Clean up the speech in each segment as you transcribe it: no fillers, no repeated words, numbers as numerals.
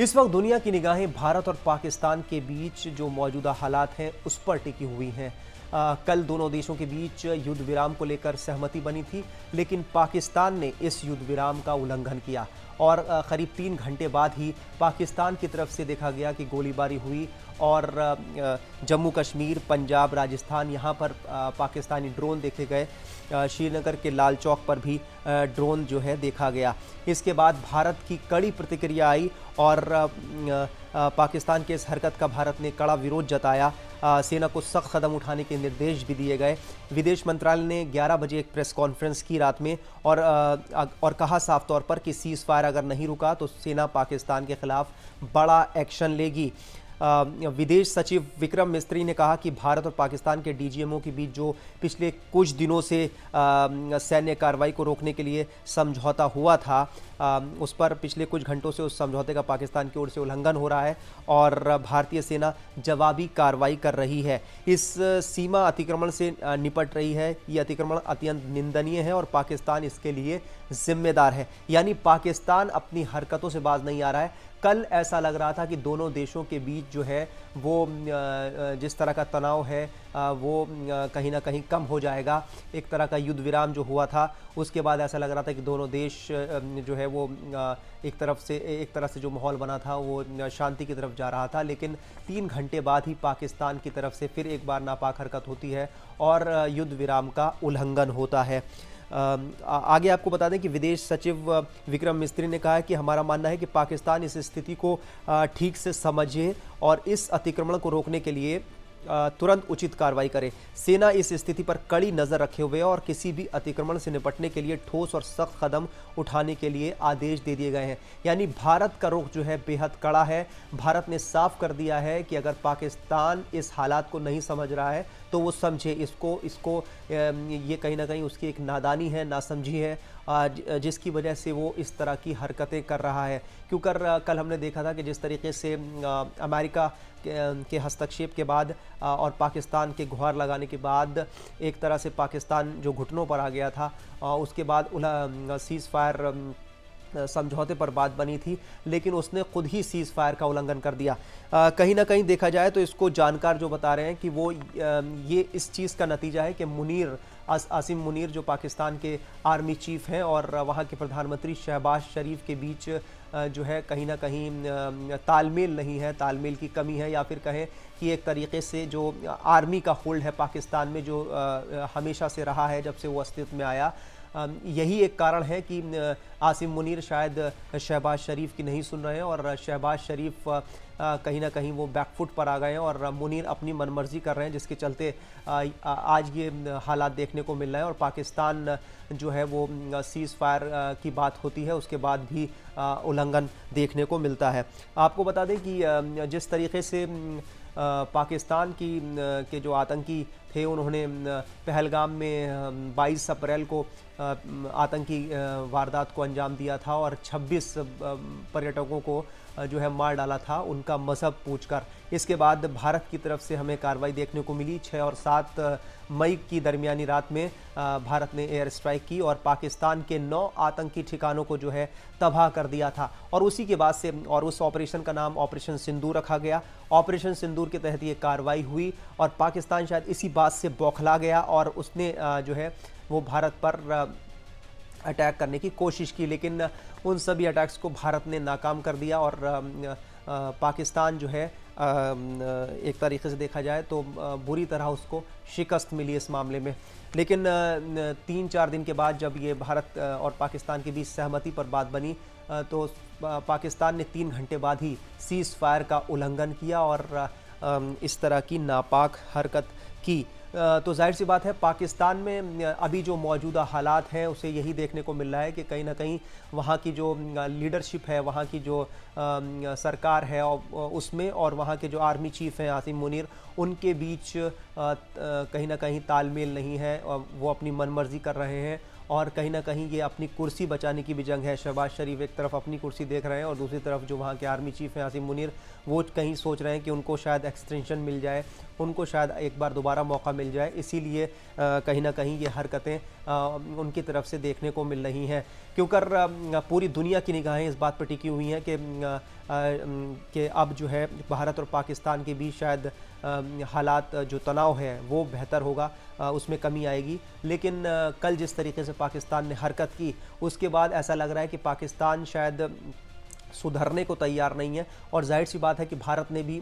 इस वक्त दुनिया की निगाहें भारत और पाकिस्तान के बीच जो मौजूदा हालात हैं उस पर टिकी हुई हैं। कल दोनों देशों के बीच युद्ध विराम को लेकर सहमति बनी थी, लेकिन पाकिस्तान ने इस युद्ध विराम का उल्लंघन किया और करीब 3 घंटे बाद ही पाकिस्तान की तरफ से देखा गया कि गोलीबारी हुई और जम्मू कश्मीर, पंजाब, राजस्थान यहाँ पर पाकिस्तानी ड्रोन देखे गए। श्रीनगर के लाल चौक पर भी ड्रोन जो है देखा गया। इसके बाद भारत की कड़ी प्रतिक्रिया आई और पाकिस्तान के इस हरकत का भारत ने कड़ा विरोध जताया। सेना को सख्त कदम उठाने के निर्देश भी दिए गए। विदेश मंत्रालय ने 11 बजे एक प्रेस कॉन्फ्रेंस की रात में और कहा साफ तौर पर कि सीज़ फायर अगर नहीं रुका तो सेना पाकिस्तान के खिलाफ बड़ा एक्शन लेगी। विदेश सचिव विक्रम मिस्त्री ने कहा कि भारत और पाकिस्तान के डीजीएमओ के बीच जो पिछले कुछ दिनों से सैन्य कार्रवाई को रोकने के लिए समझौता हुआ था, उस पर पिछले कुछ घंटों से उस समझौते का पाकिस्तान की ओर से उल्लंघन हो रहा है और भारतीय सेना जवाबी कार्रवाई कर रही है। इस सीमा अतिक्रमण से निपट रही है। ये अतिक्रमण अत्यंत निंदनीय है और पाकिस्तान इसके लिए जिम्मेदार है। यानी पाकिस्तान अपनी हरकतों से बाज नहीं आ रहा है। कल ऐसा लग रहा था कि दोनों देशों के बीच जो है वो जिस तरह का तनाव है वो कहीं ना कहीं कम हो जाएगा। एक तरह का युद्ध विराम जो हुआ था उसके बाद ऐसा लग रहा था कि दोनों देश जो है वो एक तरह से जो माहौल बना था वो शांति की तरफ जा रहा था। लेकिन 3 घंटे बाद ही पाकिस्तान की तरफ से फिर एक बार नापाक हरकत होती है और युद्ध विराम का उल्लंघन होता है। आगे आपको बता दें कि विदेश सचिव विक्रम मिस्त्री ने कहा है कि हमारा मानना है कि पाकिस्तान इस स्थिति को ठीक से समझे और इस अतिक्रमण को रोकने के लिए तुरंत उचित कार्रवाई करे। सेना इस स्थिति पर कड़ी नज़र रखे हुए और किसी भी अतिक्रमण से निपटने के लिए ठोस और सख्त कदम उठाने के लिए आदेश दे दिए गए हैं। यानी भारत का रुख जो है बेहद कड़ा है। भारत ने साफ कर दिया है कि अगर पाकिस्तान इस हालात को नहीं समझ रहा है तो वो समझे इसको ये कहीं ना कहीं उसकी एक नादानी है, नासमझी है, जिसकी वजह से वो इस तरह की हरकतें कर रहा है। क्योंकि कल हमने देखा था कि जिस तरीके से अमेरिका के हस्तक्षेप के बाद और पाकिस्तान के गुहार लगाने के बाद एक तरह से पाकिस्तान जो घुटनों पर आ गया था, उसके बाद सीज़ फायर समझौते पर बात बनी थी, लेकिन उसने खुद ही सीज़ फायर का उल्लंघन कर दिया। कहीं ना कहीं देखा जाए तो इसको जानकार जो बता रहे हैं कि वो ये इस चीज़ का नतीजा है कि आसिम मुनीर जो पाकिस्तान के आर्मी चीफ हैं और वहाँ के प्रधानमंत्री शहबाज शरीफ के बीच जो है कहीं ना कहीं तालमेल नहीं है, तालमेल की कमी है, या फिर कहें कि एक तरीके से जो आर्मी का होल्ड है पाकिस्तान में जो हमेशा से रहा है जब से वो अस्तित्व में आया, यही एक कारण है कि आसिम मुनीर शायद शहबाज शरीफ की नहीं सुन रहे हैं और शहबाज शरीफ कहीं ना कहीं वो बैकफुट पर आ गए हैं और मुनीर अपनी मनमर्जी कर रहे हैं, जिसके चलते आज ये हालात देखने को मिल रहे हैं। और पाकिस्तान जो है वो सीज़ फायर की बात होती है उसके बाद भी उल्लंघन देखने को मिलता है। आपको बता दें कि जिस तरीके से पाकिस्तान के जो आतंकी थे उन्होंने पहलगाम में 22 अप्रैल को आतंकी वारदात को अंजाम दिया था और 26 पर्यटकों को जो है मार डाला था उनका मजहब पूछकर। इसके बाद भारत की तरफ से हमें कार्रवाई देखने को मिली। 6 और 7 मई की दरमियानी रात में भारत ने एयर स्ट्राइक की और पाकिस्तान के 9 आतंकी ठिकानों को जो है तबाह कर दिया था। और उसी के बाद से और उस ऑपरेशन का नाम ऑपरेशन सिंदूर रखा गया। ऑपरेशन सिंदूर के तहत ये कार्रवाई हुई और पाकिस्तान शायद इसी बात से बौखला गया और उसने जो है वो भारत पर अटैक करने की कोशिश की, लेकिन उन सभी अटैक्स को भारत ने नाकाम कर दिया और पाकिस्तान जो है एक तरीके से देखा जाए तो बुरी तरह उसको शिकस्त मिली इस मामले में। लेकिन 3-4 दिन के बाद जब ये भारत और पाकिस्तान के बीच सहमति पर बात बनी तो पाकिस्तान ने 3 घंटे बाद ही सीज़ फायर का उल्लंघन किया और इस तरह की नापाक हरकत की। तो जाहिर सी बात है पाकिस्तान में अभी जो मौजूदा हालात हैं उसे यही देखने को मिल रहा है कि कहीं ना कहीं वहाँ की जो लीडरशिप है, वहाँ की जो सरकार है उसमें और वहाँ के जो आर्मी चीफ हैं आसिम मुनीर, उनके बीच कहीं ना कहीं तालमेल नहीं है और वो अपनी मनमर्जी कर रहे हैं और कहीं ना कहीं ये अपनी कुर्सी बचाने की भी जंग है। शहबाज शरीफ एक तरफ अपनी कुर्सी देख रहे हैं और दूसरी तरफ जो वहाँ के आर्मी चीफ हैं आसिम मुनीर, वो कहीं सोच रहे हैं कि उनको शायद एक्सटेंशन मिल जाए, उनको शायद एक बार दोबारा मौका मिल जाए। इसीलिए कहीं ना कहीं ये हरकतें उनकी तरफ से देखने को मिल रही हैं, क्योंकि पूरी दुनिया की निगाहें इस बात पर टिकी हुई हैं कि अब जो है भारत और पाकिस्तान के बीच शायद हालात जो तनाव है वो बेहतर होगा, उसमें कमी आएगी। लेकिन कल जिस तरीके से पाकिस्तान ने हरकत की, उसके बाद ऐसा लग रहा है कि पाकिस्तान शायद सुधरने को तैयार नहीं है। और जाहिर सी बात है कि भारत ने भी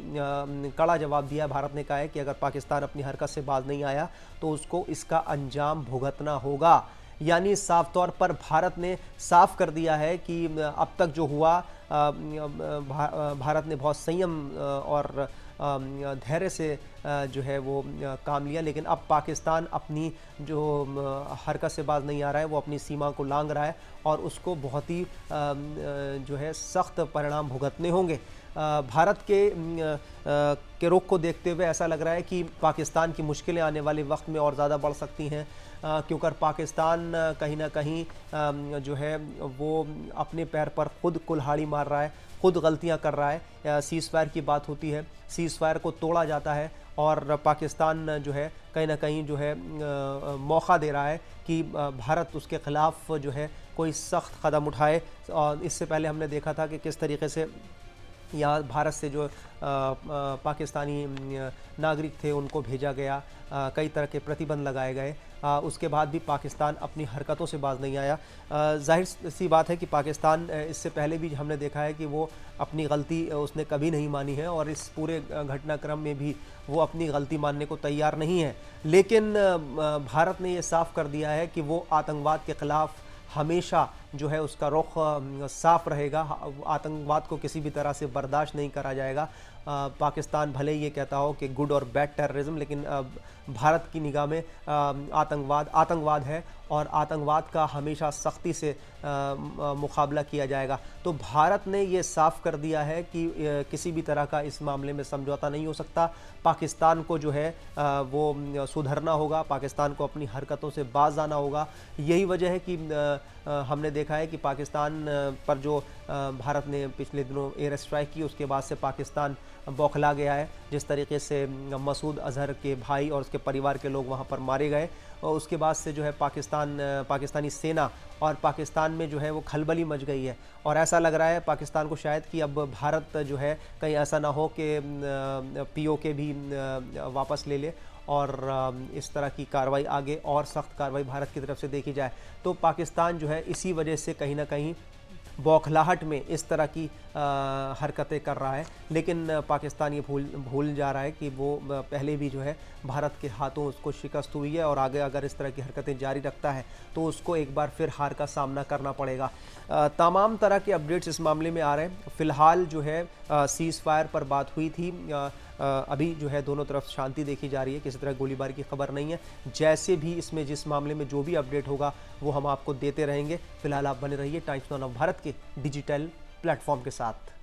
कड़ा जवाब दिया है। भारत ने कहा है कि अगर पाकिस्तान अपनी हरकत से बाज नहीं आया तो उसको इसका अंजाम भुगतना होगा। यानी साफ तौर पर भारत ने साफ कर दिया है कि अब तक जो हुआ, भारत ने बहुत संयम और धैर्य से जो है वो काम लिया, लेकिन अब पाकिस्तान अपनी जो हरकत से बाज नहीं आ रहा है, वो अपनी सीमा को लांघ रहा है और उसको बहुत ही जो है सख्त परिणाम भुगतने होंगे। भारत के रुख को देखते हुए ऐसा लग रहा है कि पाकिस्तान की मुश्किलें आने वाले वक्त में और ज़्यादा बढ़ सकती हैं, क्योंकि पाकिस्तान कहीं ना कहीं जो है वो अपने पैर पर खुद कुल्हाड़ी मार रहा है, खुद गलतियां कर रहा है। सीज़ फायर की बात होती है, सीज़ फायर को तोड़ा जाता है और पाकिस्तान जो है कहीं ना कहीं जो है मौका दे रहा है कि भारत उसके ख़िलाफ़ जो है कोई सख्त कदम उठाए। और इससे पहले हमने देखा था कि किस तरीके से यहाँ भारत से जो पाकिस्तानी नागरिक थे उनको भेजा गया, कई तरह के प्रतिबंध लगाए गए, उसके बाद भी पाकिस्तान अपनी हरकतों से बाज नहीं आया। जाहिर सी बात है कि पाकिस्तान इससे पहले भी हमने देखा है कि वो अपनी गलती उसने कभी नहीं मानी है और इस पूरे घटनाक्रम में भी वो अपनी गलती मानने को तैयार नहीं है। लेकिन भारत ने ये साफ कर दिया है कि वो आतंकवाद के ख़िलाफ़ हमेशा जो है उसका रुख साफ रहेगा। आतंकवाद को किसी भी तरह से बर्दाश्त नहीं करा जाएगा। पाकिस्तान भले ही ये कहता हो कि गुड और बैड टेररिज्म, लेकिन भारत की निगाह में आतंकवाद है और आतंकवाद का हमेशा सख्ती से मुकाबला किया जाएगा। तो भारत ने ये साफ कर दिया है कि किसी भी तरह का इस मामले में समझौता नहीं हो सकता। पाकिस्तान को जो है वो सुधरना होगा, पाकिस्तान को अपनी हरकतों से बाज आना होगा। यही वजह है कि हमने देखा है कि पाकिस्तान पर जो भारत ने पिछले दिनों एयर स्ट्राइक की, उसके बाद से पाकिस्तान बौखला गया है। जिस तरीके से मसूद अजहर के भाई और उसके परिवार के लोग वहाँ पर मारे गए, और उसके बाद से जो है पाकिस्तानी सेना और पाकिस्तान में जो है वो खलबली मच गई है। और ऐसा लग रहा है पाकिस्तान को शायद कि अब भारत जो है कहीं ऐसा ना हो कि POK भी वापस ले ले और इस तरह की कार्रवाई आगे और सख्त कार्रवाई भारत की तरफ से देखी जाए। तो पाकिस्तान जो है इसी वजह से कहीं ना कहीं बौखलाहट में इस तरह की हरकतें कर रहा है। लेकिन पाकिस्तान ये भूल जा रहा है कि वो पहले भी जो है भारत के हाथों उसको शिकस्त हुई है और आगे अगर इस तरह की हरकतें जारी रखता है तो उसको एक बार फिर हार का सामना करना पड़ेगा। तमाम तरह के अपडेट्स इस मामले में आ रहे हैं। फ़िलहाल जो है सीज़ फायर पर बात हुई थी, अभी जो है दोनों तरफ शांति देखी जा रही है, किसी तरह गोलीबारी की खबर नहीं है। जैसे भी इसमें जिस मामले में जो भी अपडेट होगा वो हम आपको देते रहेंगे। फिलहाल आप बने रहिए टाइम्स नाउ भारत के डिजिटल प्लेटफॉर्म के साथ।